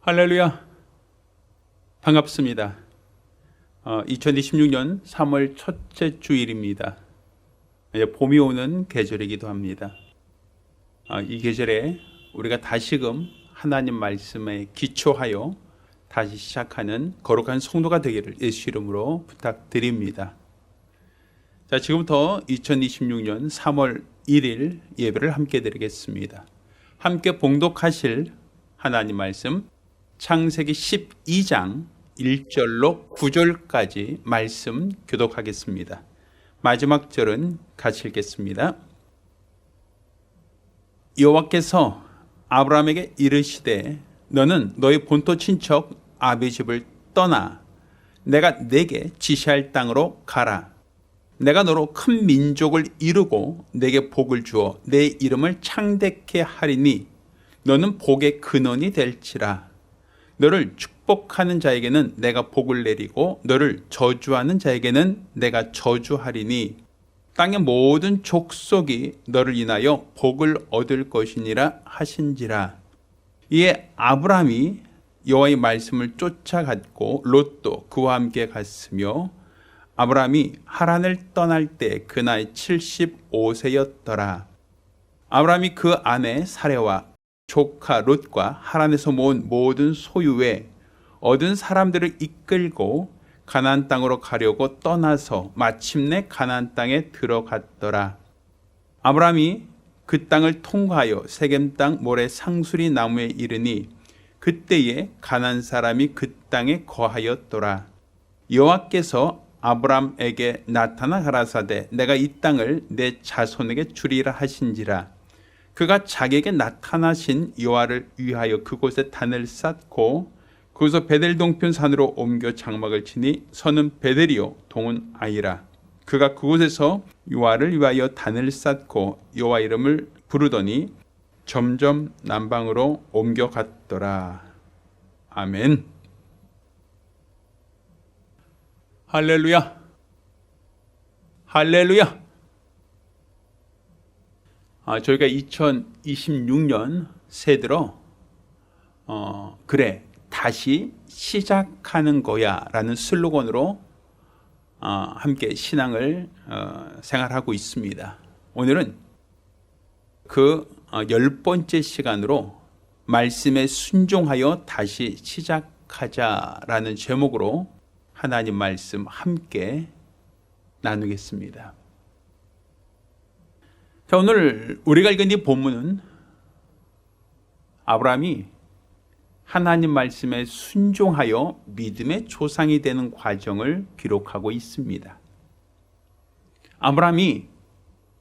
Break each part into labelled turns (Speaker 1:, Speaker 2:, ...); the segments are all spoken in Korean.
Speaker 1: 할렐루야. 반갑습니다. 2026년 3월 첫째 주일입니다. 봄이 오는 계절이기도 합니다. 이 계절에 우리가 다시금 하나님 말씀에 기초하여 다시 시작하는 거룩한 성도가 되기를 예수 이름으로 부탁드립니다. 자, 지금부터 2026년 3월 1일 예배를 함께 드리겠습니다. 함께 봉독하실 하나님 말씀 창세기 12장 1절로 9절까지 말씀 교독하겠습니다. 마지막 절은 같이 읽겠습니다. 여호와께서 아브라함에게 이르시되 너는 너의 본토 친척 아비 집을 떠나 내가 내게 지시할 땅으로 가라. 내가 너로 큰 민족을 이루고 내게 복을 주어 내 이름을 창대케 하리니 너는 복의 근원이 될지라. 너를 축복하는 자에게는 내가 복을 내리고 너를 저주하는 자에게는 내가 저주하리니 땅의 모든 족속이 너를 인하여 복을 얻을 것이니라 하신지라. 이에 아브라함이 여호와의 말씀을 쫓아갔고 롯도 그와 함께 갔으며 아브라함이 하란을 떠날 때 그 나이 75세였더라. 아브라함이 그 아내 사레와 조카 롯과 하란에서 모은 모든 소유에 얻은 사람들을 이끌고 가나안 땅으로 가려고 떠나서 마침내 가나안 땅에 들어갔더라. 아브라함이 그 땅을 통과하여 세겜 땅 모래 상수리 나무에 이르니 그때에 가나안 사람이 그 땅에 거하였더라. 여호와께서 아브라함에게 나타나 가라사대 내가 이 땅을 내 자손에게 주리라 하신지라. 그가 자기에게 나타나신 여호와를 위하여 그곳에 단을 쌓고 그곳에서 베델 동편 산으로 옮겨 장막을 치니 서는 베델이요 동은 아이라. 그가 그곳에서 여호와를 위하여 단을 쌓고 여호와 이름을 부르더니 점점 남방으로 옮겨갔더라. 아멘. 할렐루야. 할렐루야. 저희가 2026년 새들어 그래 다시 시작하는 거야 라는 슬로건으로 함께 신앙을 생활하고 있습니다. 오늘은 그 10번째 시간으로 말씀에 순종하여 다시 시작하자라는 제목으로 하나님 말씀 함께 나누겠습니다. 자, 오늘 우리가 읽은 이 본문은 아브라함이 하나님 말씀에 순종하여 믿음의 조상이 되는 과정을 기록하고 있습니다. 아브라함이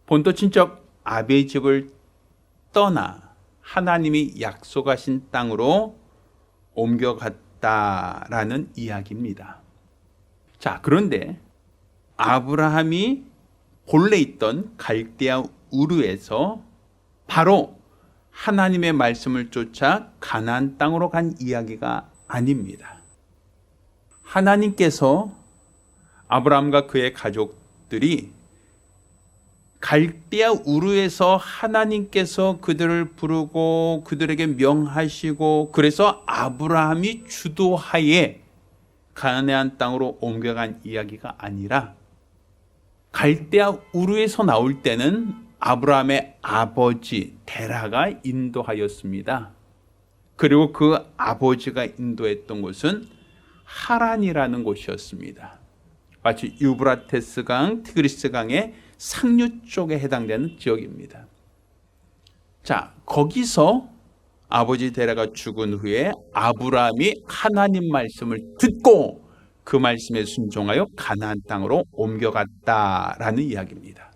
Speaker 1: 본토 친척 아비의 집을 떠나 하나님이 약속하신 땅으로 옮겨갔다라는 이야기입니다. 자, 그런데 아브라함이 본래 있던 갈대아 우르에서 바로 하나님의 말씀을 쫓아 가나안 땅으로 간 이야기가 아닙니다. 하나님께서 아브라함과 그의 가족들이 갈대아 우르에서 하나님께서 그들을 부르고 그들에게 명하시고 그래서 아브라함이 주도하에 가나안 땅으로 옮겨간 이야기가 아니라 갈대아 우르에서 나올 때는 아브라함의 아버지 데라가 인도하였습니다. 그리고 그 아버지가 인도했던 곳은 하란이라는 곳이었습니다. 마치 유브라테스 강, 티그리스 강의 상류 쪽에 해당되는 지역입니다. 자, 거기서 아버지 데라가 죽은 후에 아브라함이 하나님 말씀을 듣고 그 말씀에 순종하여 가나안 땅으로 옮겨갔다라는 이야기입니다.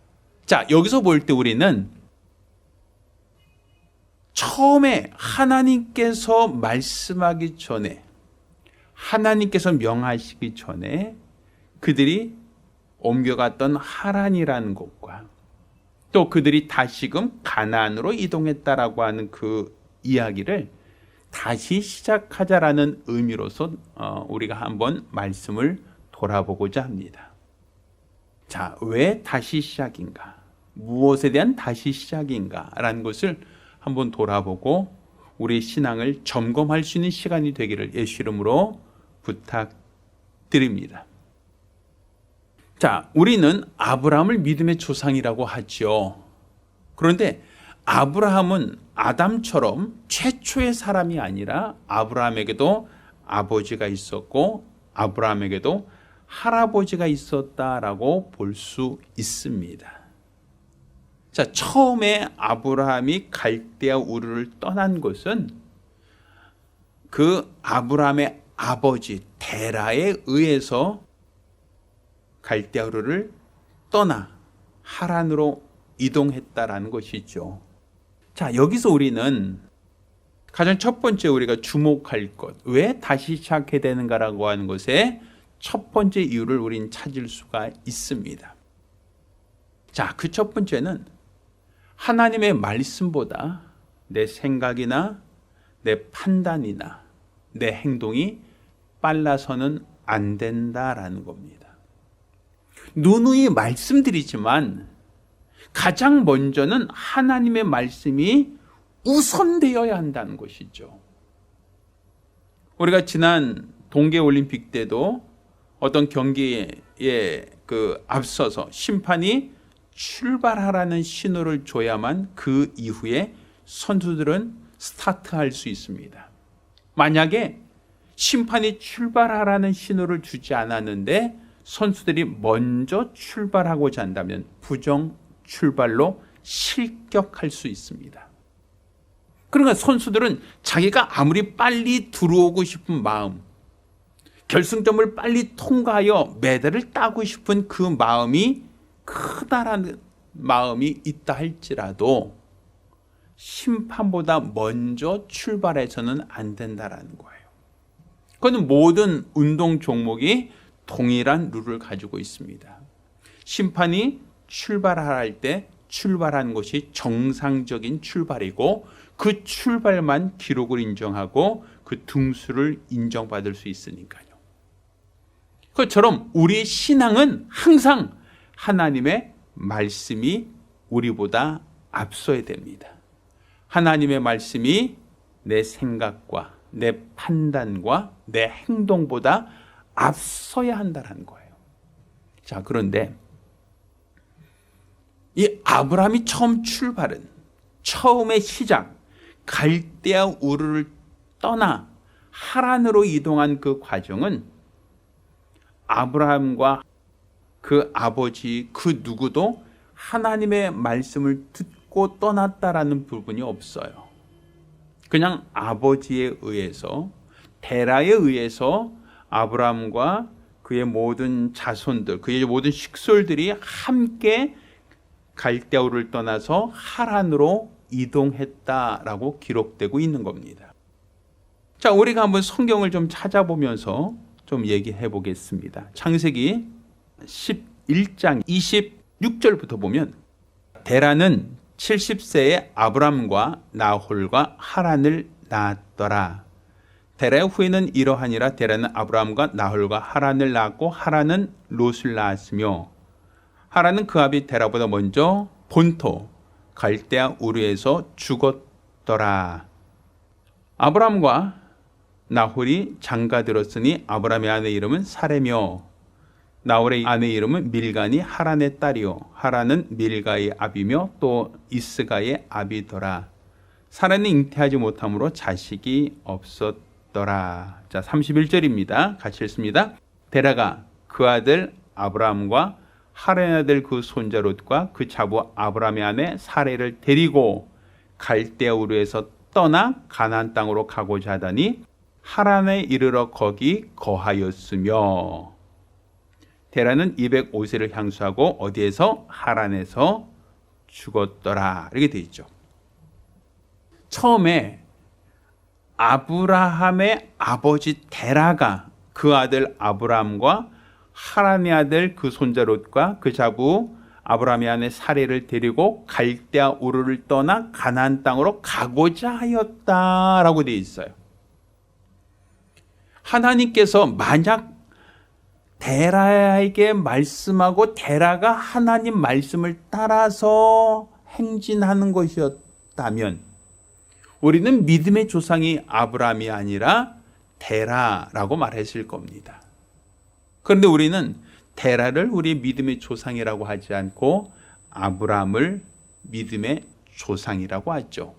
Speaker 1: 자, 여기서 볼 때 우리는 처음에 하나님께서 말씀하기 전에 하나님께서 명하시기 전에 그들이 옮겨갔던 하란이라는 곳과 또 그들이 다시금 가나안으로 이동했다라고 하는 그 이야기를 다시 시작하자라는 의미로서 우리가 한번 말씀을 돌아보고자 합니다. 자, 왜 다시 시작인가? 무엇에 대한 다시 시작인가? 라는 것을 한번 돌아보고 우리 신앙을 점검할 수 있는 시간이 되기를 예수 이름으로 부탁드립니다. 자, 우리는 아브라함을 믿음의 조상이라고 하죠. 그런데 아브라함은 아담처럼 최초의 사람이 아니라 아브라함에게도 아버지가 있었고 아브라함에게도 할아버지가 있었다라고 볼 수 있습니다. 자, 처음에 아브라함이 갈대아 우르를 떠난 것은 그 아브라함의 아버지 데라에 의해서 갈대아 우르를 떠나 하란으로 이동했다라는 것이죠. 자, 여기서 우리는 가장 첫 번째 우리가 주목할 것, 왜 다시 시작해야 되는가라고 하는 것에 첫 번째 이유를 우리는 찾을 수가 있습니다. 자, 그 첫 번째는 하나님의 말씀보다 내 생각이나 내 판단이나 내 행동이 빨라서는 안 된다라는 겁니다. 누누이 말씀드리지만 가장 먼저는 하나님의 말씀이 우선되어야 한다는 것이죠. 우리가 지난 동계올림픽 때도 어떤 경기에 앞서서 심판이 출발하라는 신호를 줘야만 그 이후에 선수들은 스타트할 수 있습니다. 만약에 심판이 출발하라는 신호를 주지 않았는데 선수들이 먼저 출발하고자 한다면 부정 출발로 실격할 수 있습니다. 그러니까 선수들은 자기가 아무리 빨리 들어오고 싶은 마음, 결승점을 빨리 통과하여 메달을 따고 싶은 그 마음이 크다라는 마음이 있다 할지라도 심판보다 먼저 출발해서는 안 된다라는 거예요. 그건 모든 운동 종목이 동일한 룰을 가지고 있습니다. 심판이 출발할 때 출발한 것이 정상적인 출발이고 그 출발만 기록을 인정하고 그 등수를 인정받을 수 있으니까요. 그것처럼 우리 신앙은 항상 하나님의 말씀이 우리보다 앞서야 됩니다. 하나님의 말씀이 내 생각과 내 판단과 내 행동보다 앞서야 한다는 거예요. 자, 그런데 이 아브라함이 처음의 시작, 갈대아 우르를 떠나 하란으로 이동한 그 과정은 아브라함과 그 아버지 그 누구도 하나님의 말씀을 듣고 떠났다라는 부분이 없어요. 그냥 아버지에 의해서, 데라에 의해서 아브라함과 그의 모든 자손들, 그의 모든 식솔들이 함께 갈대아 우르를 떠나서 하란으로 이동했다라고 기록되고 있는 겁니다. 자, 우리가 한번 성경을 좀 찾아보면서 좀 얘기해 보겠습니다. 창세기 11장 26절부터 보면 데라는 70세에 아브람과 나홀과 하란을 낳았더라. 데라의 후에는 이러하니라. 데라는 아브람과 나홀과 하란을 낳았고 하란은 롯을 낳았으며 하란은 그 아비 데라보다 먼저 본토 갈대아 우르에서 죽었더라. 아브람과 나홀이 장가들었으니 아브람의 아내 이름은 사레며 나홀의 아내 이름은 밀가니 하란의 딸이요 하란은 밀가의 아비며 또 이스가의 아비더라. 사라는 잉태하지 못함으로 자식이 없었더라. 자, 31절입니다. 같이 읽습니다. 데라가 그 아들 아브람과 하란의 아들 그 손자 롯과 그 자부 아브람의 아내 사레를 데리고 갈대아 우르에서 떠나 가나안 땅으로 가고자 하더니 하란에 이르러 거기 거하였으며 데라는 205세를 향수하고 어디에서? 하란에서 죽었더라. 이렇게 되어 있죠. 처음에 아브라함의 아버지 데라가 그 아들 아브람과 하란의 아들 그 손자 롯과 그 자부 아브라함의 아내 사레를 데리고 갈대아 우르를 떠나 가나안 땅으로 가고자 하였다라고 되어 있어요. 하나님께서 만약 데라에게 말씀하고 데라가 하나님 말씀을 따라서 행진하는 것이었다면 우리는 믿음의 조상이 아브라함이 아니라 데라라고 말했을 겁니다. 그런데 우리는 데라를 우리 믿음의 조상이라고 하지 않고 아브라함을 믿음의 조상이라고 하죠.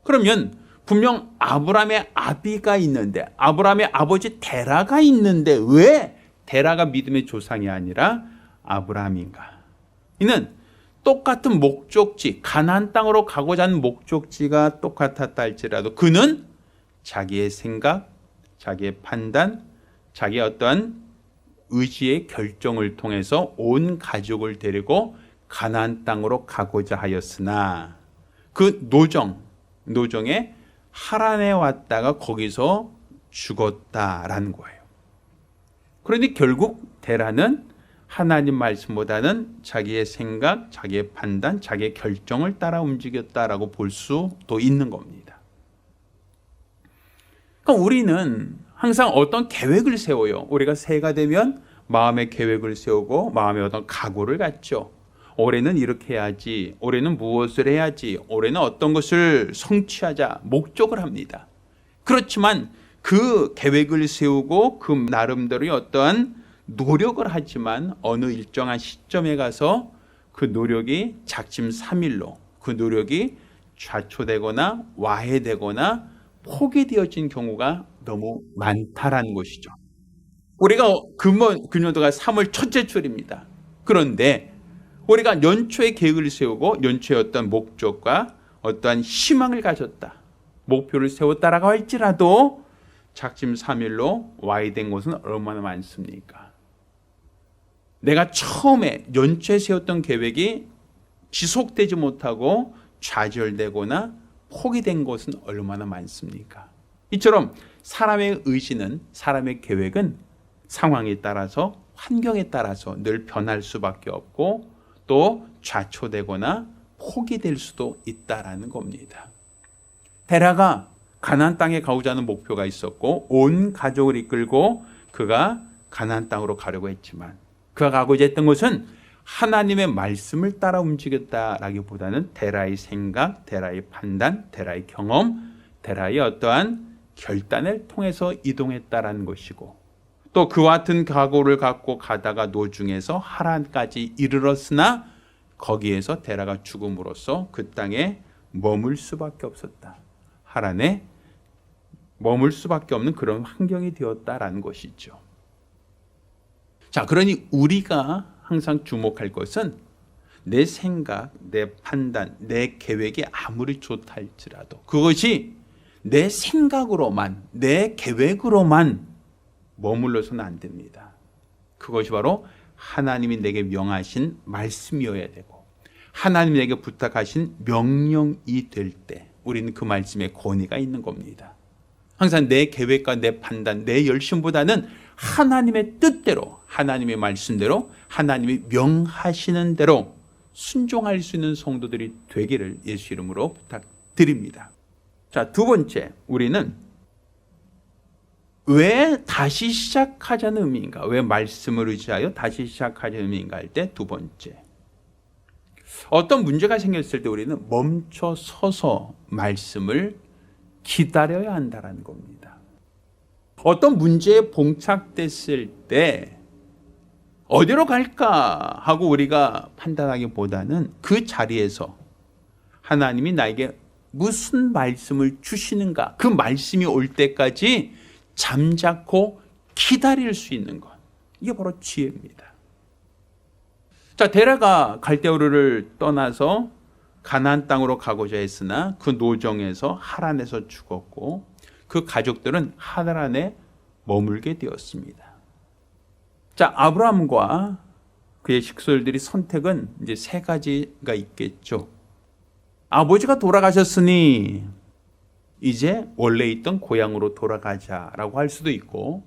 Speaker 1: 그러면 분명 아브라함의 아비가 있는데, 아브라함의 아버지 데라가 있는데 왜 데라가 믿음의 조상이 아니라 아브라함인가? 이는 똑같은 목적지, 가나안 땅으로 가고자 하는 목적지가 똑같았다 할지라도 그는 자기의 생각, 자기의 판단, 자기의 어떠한 의지의 결정을 통해서 온 가족을 데리고 가나안 땅으로 가고자 하였으나 그 노정에 하란에 왔다가 거기서 죽었다라는 거예요. 그런데 결국 데라는 하나님 말씀보다는 자기의 생각, 자기의 판단, 자기의 결정을 따라 움직였다라고 볼 수도 있는 겁니다. 그러니까 우리는 항상 어떤 계획을 세워요. 우리가 새해가 되면 마음의 계획을 세우고 마음의 어떤 각오를 갖죠. 올해는 이렇게 해야지, 올해는 무엇을 해야지, 올해는 어떤 것을 성취하자 목적을 합니다. 그렇지만 그 계획을 세우고 그 나름대로의 어떠한 노력을 하지만 어느 일정한 시점에 가서 그 노력이 작심삼일로 그 노력이 좌초되거나 와해되거나 포기되어진 경우가 너무 많다라는 것이죠. 우리가 금년도가 3월 첫째 주입니다. 그런데 우리가 연초에 계획을 세우고 연초에 어떤 목적과 어떠한 희망을 가졌다, 목표를 세웠다라고 할지라도 작심삼일로 와해된 것은 얼마나 많습니까? 내가 처음에 연초에 세웠던 계획이 지속되지 못하고 좌절되거나 포기된 것은 얼마나 많습니까? 이처럼 사람의 의지는, 사람의 계획은 상황에 따라서, 환경에 따라서 늘 변할 수밖에 없고 또 좌초되거나 포기될 수도 있다라는 겁니다. 데라가 가나안 땅에 가고자 하는 목표가 있었고 온 가족을 이끌고 그가 가나안 땅으로 가려고 했지만 그가 가고자 했던 것은 하나님의 말씀을 따라 움직였다라기보다는 데라의 생각, 데라의 판단, 데라의 경험, 데라의 어떠한 결단을 통해서 이동했다라는 것이고, 또 그와 같은 각오를 갖고 가다가 노중에서 하란까지 이르렀으나 거기에서 데라가 죽음으로써 그 땅에 머물 수밖에 없었다. 하란에 머물 수밖에 없는 그런 환경이 되었다라는 것이죠. 자, 그러니 우리가 항상 주목할 것은 내 생각, 내 판단, 내 계획이 아무리 좋다 할지라도 그것이 내 생각으로만, 내 계획으로만 머물러서는 안 됩니다. 그것이 바로 하나님이 내게 명하신 말씀이어야 되고 하나님이 내게 부탁하신 명령이 될 때 우리는 그 말씀에 권위가 있는 겁니다. 항상 내 계획과 내 판단, 내 열심보다는 하나님의 뜻대로, 하나님의 말씀대로, 하나님이 명하시는 대로 순종할 수 있는 성도들이 되기를 예수 이름으로 부탁드립니다. 자, 두 번째, 우리는 왜 다시 시작하자는 의미인가? 왜 말씀을 의지하여 다시 시작하자는 의미인가 할 때 두 번째, 어떤 문제가 생겼을 때 우리는 멈춰 서서 말씀을 기다려야 한다는 겁니다. 어떤 문제에 봉착됐을 때 어디로 갈까 하고 우리가 판단하기보다는 그 자리에서 하나님이 나에게 무슨 말씀을 주시는가, 그 말씀이 올 때까지 잠자코 기다릴 수 있는 것, 이게 바로 지혜입니다. 자, 데라가 갈대우르를 떠나서 가나안 땅으로 가고자 했으나 그 노정에서 하란에서 죽었고 그 가족들은 하란에 머물게 되었습니다. 자, 아브라함과 그의 식솔들이 선택은 이제 세 가지가 있겠죠. 아버지가 돌아가셨으니 이제 원래 있던 고향으로 돌아가자라고 할 수도 있고,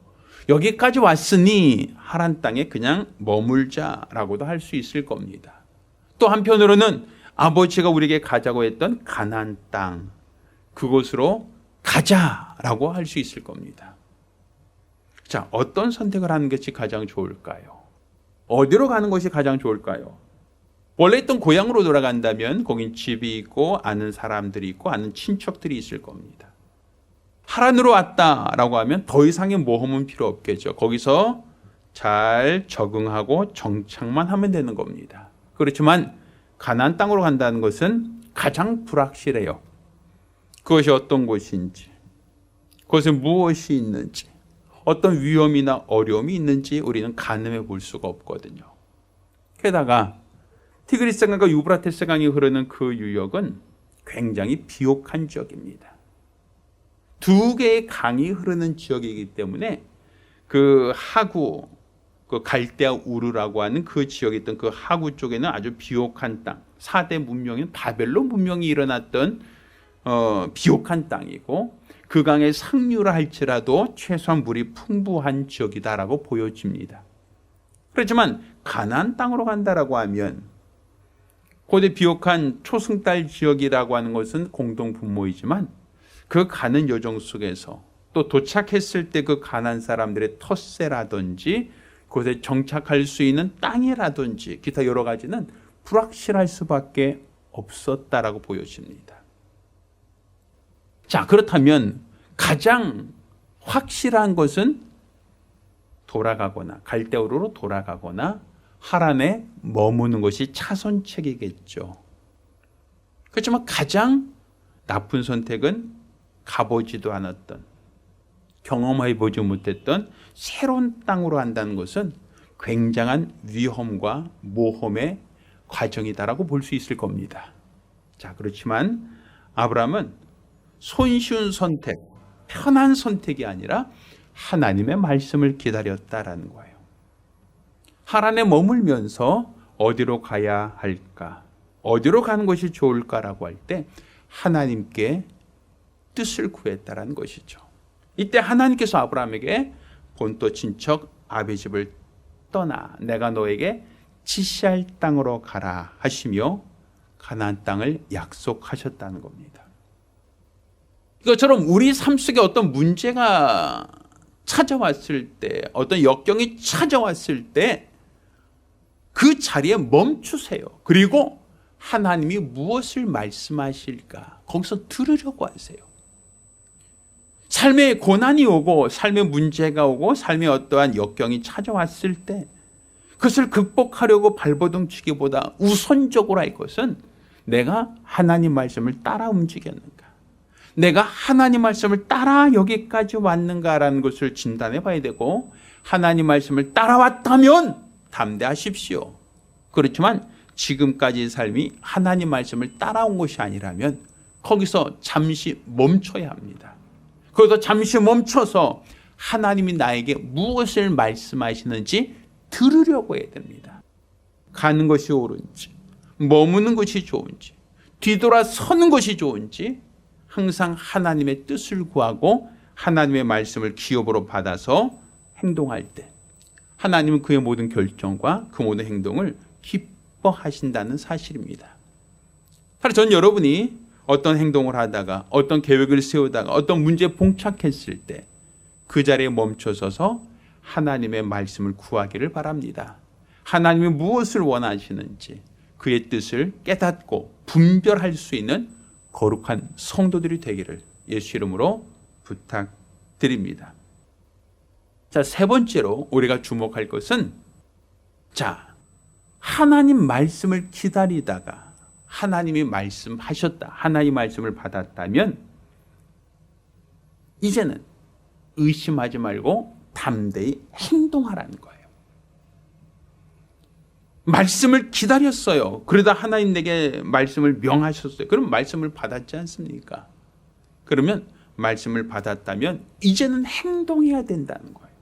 Speaker 1: 여기까지 왔으니 하란 땅에 그냥 머물자라고도 할 수 있을 겁니다. 또 한편으로는 아버지가 우리에게 가자고 했던 가나안 땅, 그곳으로 가자라고 할 수 있을 겁니다. 자, 어떤 선택을 하는 것이 가장 좋을까요? 어디로 가는 것이 가장 좋을까요? 원래 있던 고향으로 돌아간다면 거긴 집이 있고 아는 사람들이 있고 아는 친척들이 있을 겁니다. 하란으로 왔다라고 하면 더 이상의 모험은 필요 없겠죠. 거기서 잘 적응하고 정착만 하면 되는 겁니다. 그렇지만 가나안 땅으로 간다는 것은 가장 불확실해요. 그것이 어떤 곳인지, 그것에 무엇이 있는지, 어떤 위험이나 어려움이 있는지 우리는 가늠해 볼 수가 없거든요. 게다가 티그리스 강과 유브라테스 강이 흐르는 그 유역은 굉장히 비옥한 지역입니다. 두 개의 강이 흐르는 지역이기 때문에 그 하구, 그 갈대아 우르라고 하는 그 지역에 있던 그 하구 쪽에는 아주 비옥한 땅, 4대 문명인 바벨론 문명이 일어났던 비옥한 땅이고, 그 강의 상류라 할지라도 최소한 물이 풍부한 지역이다라고 보여집니다. 그렇지만 가나안 땅으로 간다라고 하면 고대 비옥한 초승달 지역이라고 하는 것은 공동 분모이지만 그 가는 여정 속에서 또 도착했을 때 그 가나안 사람들의 텃세라든지 그곳에 정착할 수 있는 땅이라든지 기타 여러 가지는 불확실할 수밖에 없었다라고 보여집니다. 자, 그렇다면 가장 확실한 것은 돌아가거나 갈대우르로 돌아가거나 하란에 머무는 것이 차선책이겠죠. 그렇지만 가장 나쁜 선택은 가보지도 않았던, 경험해 보지 못했던 새로운 땅으로 한다는 것은 굉장한 위험과 모험의 과정이다라고 볼 수 있을 겁니다. 자, 그렇지만 아브라함은 손쉬운 선택, 편한 선택이 아니라 하나님의 말씀을 기다렸다라는 거예요. 하란에 머물면서 어디로 가야 할까? 어디로 가는 것이 좋을까라고 할 때 하나님께 뜻을 구했다라는 것이죠. 이때 하나님께서 아브라함에게 본토 친척 아비집을 떠나 내가 너에게 지시할 땅으로 가라 하시며 가나안 땅을 약속하셨다는 겁니다. 이것처럼 우리 삶 속에 어떤 문제가 찾아왔을 때, 어떤 역경이 찾아왔을 때 그 자리에 멈추세요. 그리고 하나님이 무엇을 말씀하실까 거기서 들으려고 하세요. 삶의 고난이 오고 삶의 문제가 오고 삶의 어떠한 역경이 찾아왔을 때 그것을 극복하려고 발버둥 치기보다 우선적으로 할 것은 내가 하나님 말씀을 따라 움직였는가, 내가 하나님 말씀을 따라 여기까지 왔는가라는 것을 진단해 봐야 되고, 하나님 말씀을 따라왔다면 담대하십시오. 그렇지만 지금까지의 삶이 하나님 말씀을 따라온 것이 아니라면 거기서 잠시 멈춰야 합니다. 거기서 잠시 멈춰서 하나님이 나에게 무엇을 말씀하시는지 들으려고 해야 됩니다. 가는 것이 옳은지, 머무는 것이 좋은지, 뒤돌아서는 것이 좋은지 항상 하나님의 뜻을 구하고 하나님의 말씀을 기업으로 받아서 행동할 때 하나님은 그의 모든 결정과 그 모든 행동을 기뻐하신다는 사실입니다. 따라서 전 여러분이 어떤 행동을 하다가 어떤 계획을 세우다가 어떤 문제에 봉착했을 때 그 자리에 멈춰서서 하나님의 말씀을 구하기를 바랍니다. 하나님이 무엇을 원하시는지 그의 뜻을 깨닫고 분별할 수 있는 거룩한 성도들이 되기를 예수 이름으로 부탁드립니다. 자, 세 번째로 우리가 주목할 것은, 자, 하나님 말씀을 기다리다가 하나님이 말씀하셨다, 하나님 말씀을 받았다면 이제는 의심하지 말고 담대히 행동하라는 거예요. 말씀을 기다렸어요. 그러다 하나님 내게 말씀을 명하셨어요. 그럼 말씀을 받았지 않습니까? 그러면 말씀을 받았다면 이제는 행동해야 된다는 거예요.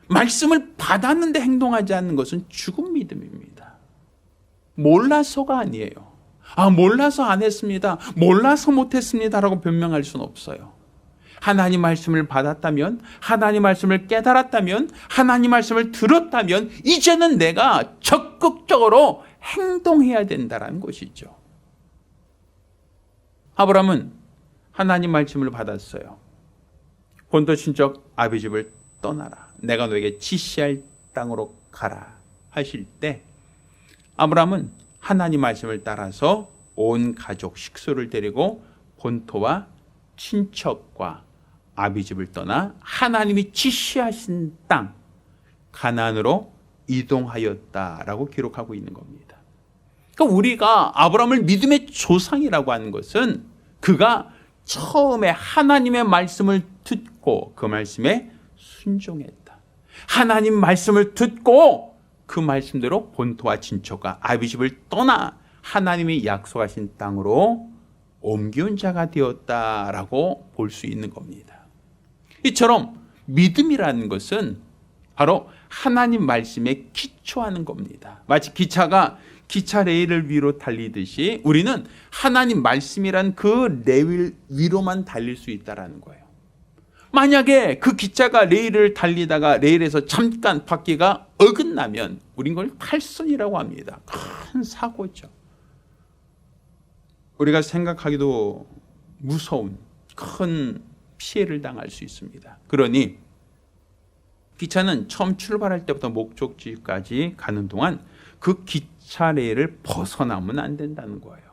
Speaker 1: 말씀을 받았는데 행동하지 않는 것은 죽은 믿음입니다. 몰라서가 아니에요. 몰라서 안 했습니다, 몰라서 못했습니다 라고 변명할 수는 없어요. 하나님 말씀을 받았다면, 하나님 말씀을 깨달았다면, 하나님 말씀을 들었다면 이제는 내가 적극적으로 행동해야 된다는 것이죠. 아브라함은 하나님 말씀을 받았어요. 본토 친척 아비집을 떠나라, 내가 너에게 지시할 땅으로 가라 하실 때 아브라함은 하나님 말씀을 따라서 온 가족 식소를 데리고 본토와 친척과 아비집을 떠나 하나님이 지시하신 땅 가나안으로 이동하였다라고 기록하고 있는 겁니다. 그러니까 우리가 아브라함을 믿음의 조상이라고 하는 것은 그가 처음에 하나님의 말씀을 듣고 그 말씀에 순종했다. 하나님 말씀을 듣고 그 말씀대로 본토와 친척과 아비집을 떠나 하나님이 약속하신 땅으로 옮겨온 자가 되었다라고 볼 수 있는 겁니다. 이처럼 믿음이라는 것은 바로 하나님 말씀에 기초하는 겁니다. 마치 기차가 기차 레일을 위로 달리듯이 우리는 하나님 말씀이란 그 레일 위로만 달릴 수 있다는 거예요. 만약에 그 기차가 레일을 달리다가 레일에서 잠깐 바퀴가 어긋나면 우린 그걸 탈선이라고 합니다. 큰 사고죠. 우리가 생각하기도 무서운 큰 피해를 당할 수 있습니다. 그러니 기차는 처음 출발할 때부터 목적지까지 가는 동안 그 기차 레일을 벗어나면 안 된다는 거예요.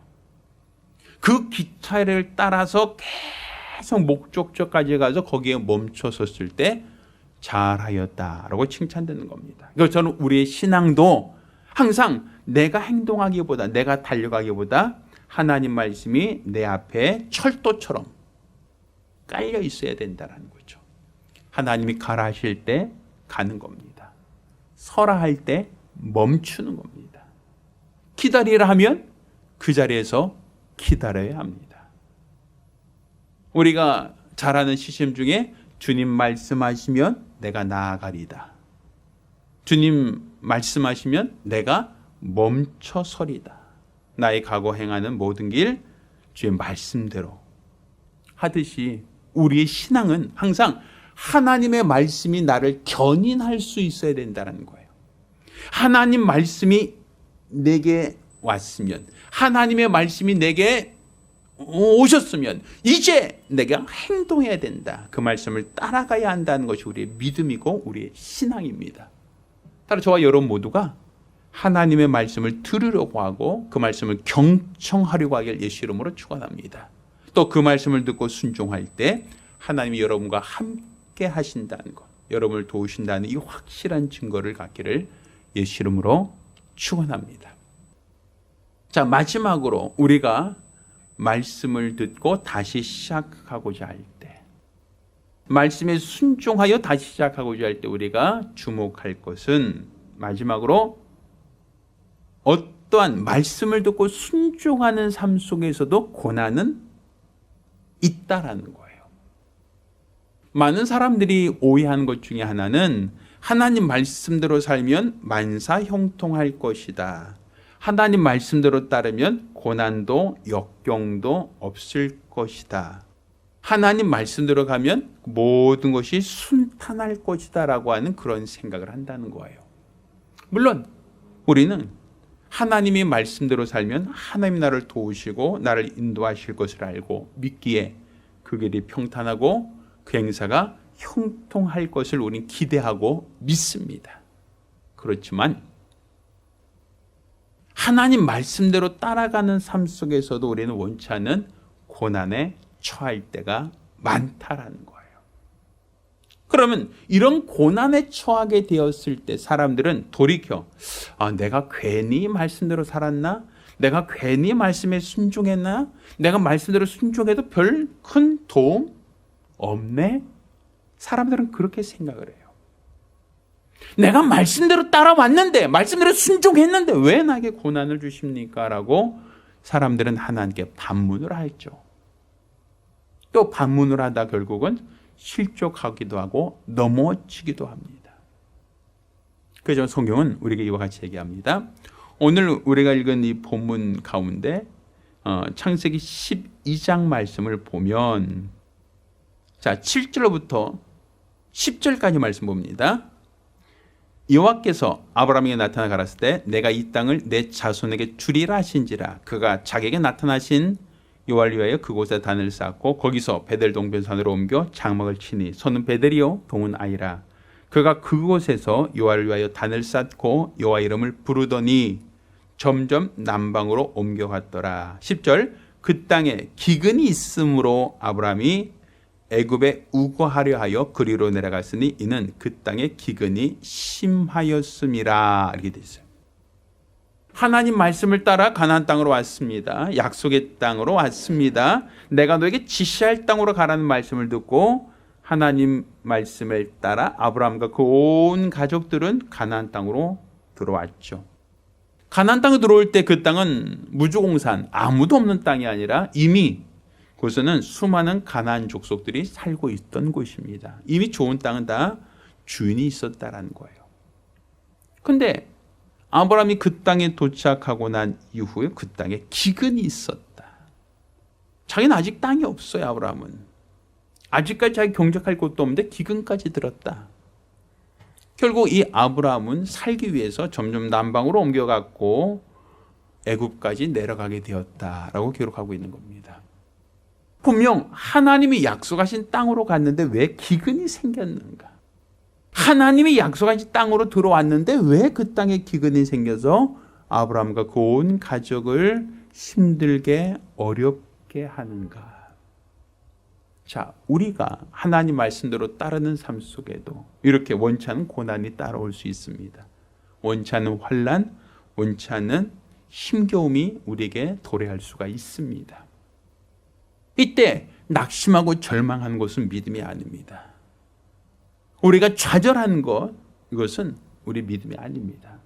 Speaker 1: 그 기차 레일을 따라서 계속 목적지까지 가서 거기에 멈춰섰을 때 잘하였다라고 칭찬되는 겁니다. 그래서 저는 우리의 신앙도 항상 내가 행동하기보다 내가 달려가기보다 하나님 말씀이 내 앞에 철도처럼 깔려 있어야 된다는 거죠. 하나님이 가라 하실 때 가는 겁니다. 서라 할 때 멈추는 겁니다. 기다리라 하면 그 자리에서 기다려야 합니다. 우리가 잘 아는 시점 중에 주님 말씀하시면 내가 나아가리다. 주님 말씀하시면 내가 멈춰서리다. 나의 가고 행하는 모든 길 주의 말씀대로 하듯이 우리의 신앙은 항상 하나님의 말씀이 나를 견인할 수 있어야 된다는 거예요. 하나님 말씀이 내게 왔으면, 하나님의 말씀이 내게 오셨으면 이제 내가 행동해야 된다. 그 말씀을 따라가야 한다는 것이 우리의 믿음이고 우리의 신앙입니다. 따라 저와 여러분 모두가 하나님의 말씀을 들으려고 하고 그 말씀을 경청하려고 하길 예수 이름으로 축원합니다. 또 그 말씀을 듣고 순종할 때 하나님이 여러분과 함께 하신다는 것, 여러분을 도우신다는 이 확실한 증거를 갖기를 예수 이름으로 축원합니다. 자, 마지막으로 우리가 말씀을 듣고 다시 시작하고자 할 때, 말씀에 순종하여 다시 시작하고자 할 때 우리가 주목할 것은 마지막으로 어떠한 말씀을 듣고 순종하는 삶 속에서도 고난은 있다라는 거예요. 많은 사람들이 오해하는 것 중에 하나는 하나님 말씀대로 살면 만사 형통할 것이다. 하나님 말씀대로 따르면 고난도 역경도 없을 것이다. 하나님 말씀대로 가면 모든 것이 순탄할 것이다 라고 하는 그런 생각을 한다는 거예요. 물론 우리는 하나님이 말씀대로 살면 하나님이 나를 도우시고 나를 인도하실 것을 알고 믿기에 그 길이 평탄하고 그 행사가 형통할 것을 우리는 기대하고 믿습니다. 그렇지만 하나님 말씀대로 따라가는 삶 속에서도 우리는 원치 않는 고난에 처할 때가 많다라는 거예요. 그러면 이런 고난에 처하게 되었을 때 사람들은 돌이켜 내가 괜히 말씀대로 살았나? 내가 괜히 말씀에 순종했나? 내가 말씀대로 순종해도 별 큰 도움 없네? 사람들은 그렇게 생각을 해요. 내가 말씀대로 따라왔는데, 말씀대로 순종했는데 왜 나에게 고난을 주십니까? 라고 사람들은 하나님께 반문을 하죠. 또 반문을 하다 결국은 실족하기도 하고 넘어지기도 합니다. 그래서 성경은 우리에게 이와 같이 얘기합니다. 오늘 우리가 읽은 이 본문 가운데 창세기 12장 말씀을 보면, 자 7절부터 10절까지 말씀 봅니다. 여호와께서 아브라함에게 나타나 가라사대 때 내가 이 땅을 내 자손에게 주리라 하신지라. 그가 자기에게 나타나신 여호와를 위하여 그곳에 단을 쌓고 거기서 베델 동편산으로 옮겨 장막을 치니 손은 베델이요 동은 아이라. 그가 그곳에서 여호와를 위하여 단을 쌓고 여호와 이름을 부르더니 점점 남방으로 옮겨갔더라. 10절 그 땅에 기근이 있으므로 아브라함이 애굽에 우거하려 하여 그리로 내려갔으니 이는 그 땅에 기근이 심하였음이라. 이렇게 돼 있어요. 하나님 말씀을 따라 가나안 땅으로 왔습니다. 약속의 땅으로 왔습니다. 내가 너에게 지시할 땅으로 가라는 말씀을 듣고 하나님 말씀을 따라 아브라함과 그 온 가족들은 가나안 땅으로 들어왔죠. 가나안 땅에 들어올 때 그 땅은 무주공산, 아무도 없는 땅이 아니라 이미 그곳에는 수많은 가나안 족속들이 살고 있던 곳입니다. 이미 좋은 땅은 다 주인이 있었다라는 거예요. 근데 아브라함이 그 땅에 도착하고 난 이후에 그 땅에 기근이 있었다. 자기는 아직 땅이 없어요. 아브라함은 아직까지 자기 경작할 곳도 없는데 기근까지 들었다. 결국 이 아브라함은 살기 위해서 점점 남방으로 옮겨갔고 애굽까지 내려가게 되었다라고 기록하고 있는 겁니다. 분명 하나님이 약속하신 땅으로 갔는데 왜 기근이 생겼는가? 하나님이 약속하신 땅으로 들어왔는데 왜 그 땅에 기근이 생겨서 아브라함과 그 온 가족을 힘들게 어렵게 하는가? 자, 우리가 하나님 말씀대로 따르는 삶 속에도 이렇게 원치 않은 고난이 따라올 수 있습니다. 원치 않은 환난, 원치 않은 힘겨움이 우리에게 도래할 수가 있습니다. 이때 낙심하고 절망하는 것은 믿음이 아닙니다. 우리가 좌절하는 것, 이것은 우리 믿음이 아닙니다.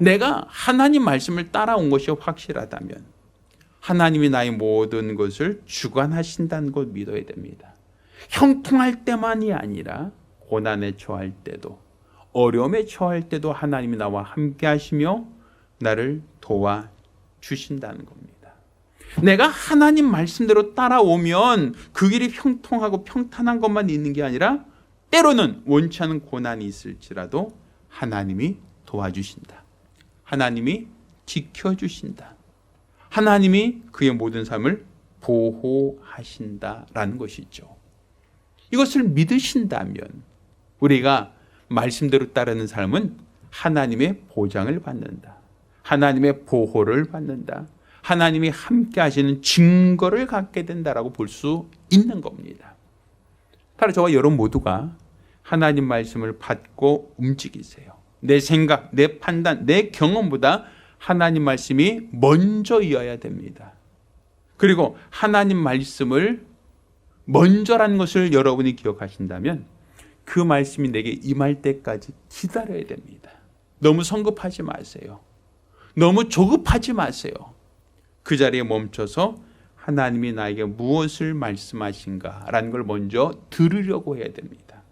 Speaker 1: 내가 하나님 말씀을 따라온 것이 확실하다면 하나님이 나의 모든 것을 주관하신다는 것 믿어야 됩니다. 형통할 때만이 아니라 고난에 처할 때도, 어려움에 처할 때도 하나님이 나와 함께 하시며 나를 도와주신다는 겁니다. 내가 하나님 말씀대로 따라오면 그 길이 형통하고 평탄한 것만 있는 게 아니라 때로는 원치 않은 고난이 있을지라도 하나님이 도와주신다. 하나님이 지켜주신다. 하나님이 그의 모든 삶을 보호하신다라는 것이죠. 이것을 믿으신다면 우리가 말씀대로 따르는 삶은 하나님의 보장을 받는다. 하나님의 보호를 받는다. 하나님이 함께 하시는 증거를 갖게 된다라고 볼 수 있는 겁니다. 따라 저와 여러분 모두가 하나님 말씀을 받고 움직이세요. 내 생각, 내 판단, 내 경험보다 하나님 말씀이 먼저이어야 됩니다. 그리고 하나님 말씀을 먼저라는 것을 여러분이 기억하신다면 그 말씀이 내게 임할 때까지 기다려야 됩니다. 너무 성급하지 마세요. 너무 조급하지 마세요. 그 자리에 멈춰서 하나님이 나에게 무엇을 말씀하신가라는 걸 먼저 들으려고 해야 됩니다.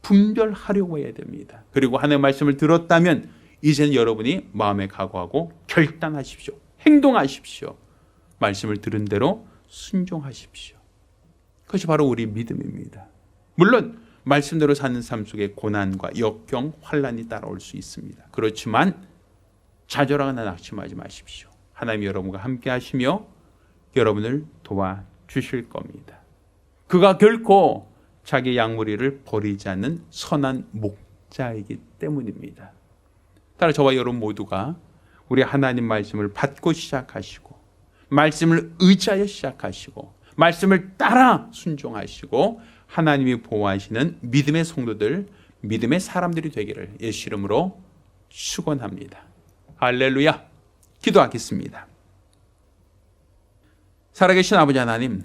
Speaker 1: 분별하려고 해야 됩니다. 그리고 하나님의 말씀을 들었다면 이제는 여러분이 마음에 각오하고 결단하십시오. 행동하십시오. 말씀을 들은 대로 순종하십시오. 그것이 바로 우리 믿음입니다. 물론 말씀대로 사는 삶 속에 고난과 역경, 환난이 따라올 수 있습니다. 그렇지만 좌절하거나 낙심하지 마십시오. 하나님이 여러분과 함께 하시며 여러분을 도와주실 겁니다. 그가 결코 자기 양무리를 버리지 않는 선한 목자이기 때문입니다. 따라 저와 여러분 모두가 우리 하나님 말씀을 받고 시작하시고 말씀을 의지하여 시작하시고 말씀을 따라 순종하시고 하나님이 보호하시는 믿음의 성도들, 믿음의 사람들이 되기를 예수 이름으로 축원합니다. 할렐루야. 기도하겠습니다. 살아계신 아버지 하나님,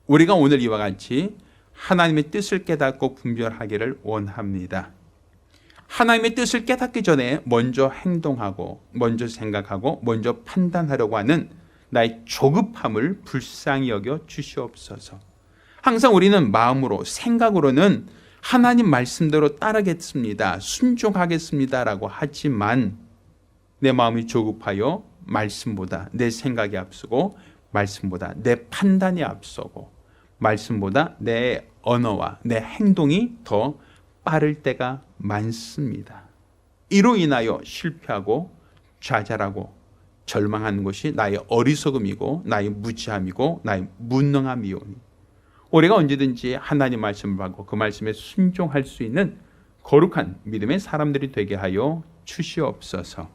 Speaker 1: 우리가 오늘 이와 같이 하나님의 뜻을 깨닫고 분별하기를 원합니다. 하나님의 뜻을 깨닫기 전에 먼저 행동하고 먼저 생각하고 먼저 판단하려고 하는 나의 조급함을 불쌍히 여겨 주시옵소서. 항상 우리는 마음으로 생각으로는 하나님 말씀대로 따르겠습니다. 순종하겠습니다라고 하지만 내 마음이 조급하여 말씀보다 내 생각이 앞서고 말씀보다 내 판단이 앞서고 말씀보다 내 언어와 내 행동이 더 빠를 때가 많습니다. 이로 인하여 실패하고 좌절하고 절망하는 것이 나의 어리석음이고 나의 무지함이고 나의 무능함이오니 우리가 언제든지 하나님 말씀을 받고 그 말씀에 순종할 수 있는 거룩한 믿음의 사람들이 되게 하여 주시옵소서.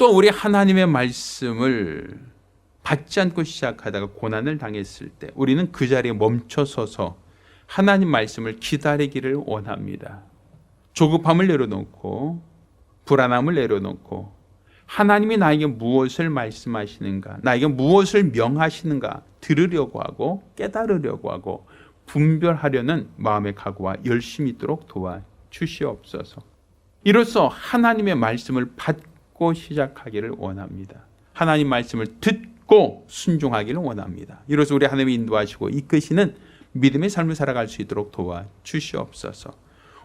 Speaker 1: 또 우리 하나님의 말씀을 받지 않고 시작하다가 고난을 당했을 때 우리는 그 자리에 멈춰서서 하나님 말씀을 기다리기를 원합니다. 조급함을 내려놓고 불안함을 내려놓고 하나님이 나에게 무엇을 말씀하시는가, 나에게 무엇을 명하시는가 들으려고 하고 깨달으려고 하고 분별하려는 마음의 각오와 열심이 있도록 도와주시옵소서. 이로써 하나님의 말씀을 받고 시작하기를 원합니다. 하나님 말씀을 듣고 순종하기를 원합니다. 이로써 우리 하나님이 인도하시고 이끄시는 믿음의 삶을 살아갈 수 있도록 도와주시옵소서.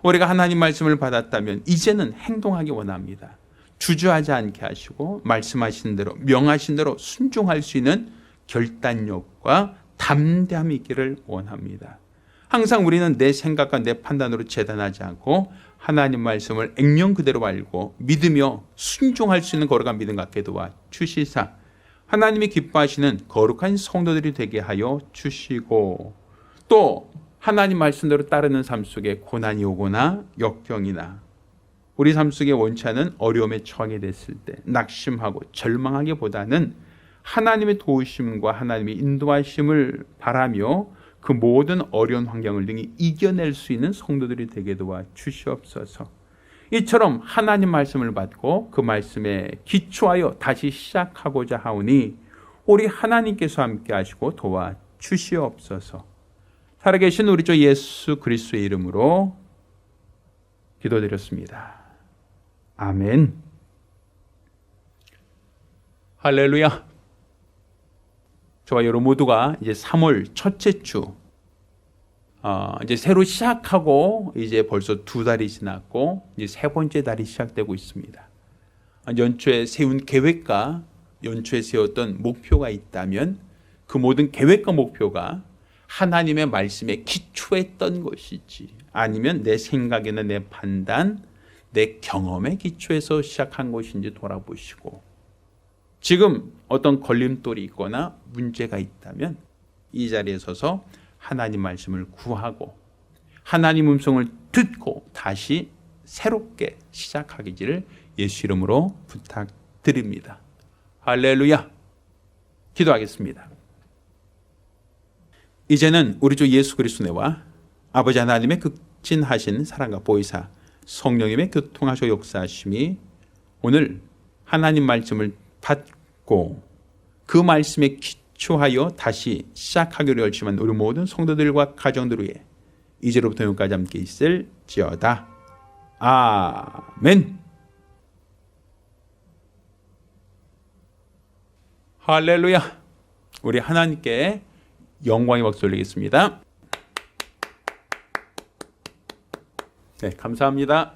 Speaker 1: 우리가 하나님 말씀을 받았다면 이제는 행동하기 원합니다. 주저하지 않게 하시고 말씀하신 대로 명하신 대로 순종할 수 있는 결단력과 담대함이 있기를 원합니다. 항상 우리는 내 생각과 내 판단으로 재단하지 않고 하나님 말씀을 액면 그대로 알고 믿으며 순종할 수 있는 걸어간 믿음 갖게 도와주시사 하나님이 기뻐하시는 거룩한 성도들이 되게 하여 주시고, 또 하나님 말씀대로 따르는 삶 속에 고난이 오거나 역경이나 우리 삶 속에 원치 않은 어려움에 처하게 됐을 때 낙심하고 절망하기보다는 하나님의 도우심과 하나님의 인도하심을 바라며 그 모든 어려운 환경을 능히 이겨낼 수 있는 성도들이 되게 도와주시옵소서. 이처럼 하나님 말씀을 받고 그 말씀에 기초하여 다시 시작하고자 하오니 우리 하나님께서 함께 하시고 도와주시옵소서. 살아계신 우리 주 예수 그리스도의 이름으로 기도드렸습니다. 아멘. 할렐루야. 저와 여러분 모두가 이제 3월 첫째 주, 이제 새로 시작하고 이제 벌써 2달이 지났고 이제 세 번째 달이 시작되고 있습니다. 연초에 세운 계획과 연초에 세웠던 목표가 있다면 그 모든 계획과 목표가 하나님의 말씀에 기초했던 것이지 아니면 내 생각이나 내 판단, 내 경험에 기초해서 시작한 것인지 돌아보시고, 지금 어떤 걸림돌이 있거나 문제가 있다면 이 자리에 서서 하나님 말씀을 구하고 하나님 음성을 듣고 다시 새롭게 시작하기를 예수 이름으로 부탁드립니다. 할렐루야. 기도하겠습니다. 이제는 우리 주 예수 그리스도와 아버지 하나님의 극진하신 사랑과 보혜사 성령님의 교통하시고 역사하심이 오늘 하나님 말씀을 받고 그 말씀에 기초하여 다시 시작하기로 열심한 우리 모든 성도들과 가정들 위해 이제로부터 영까지 함께 있을지어다. 아멘. 할렐루야. 우리 하나님께 영광의 박수 올리겠습니다. 네, 감사합니다.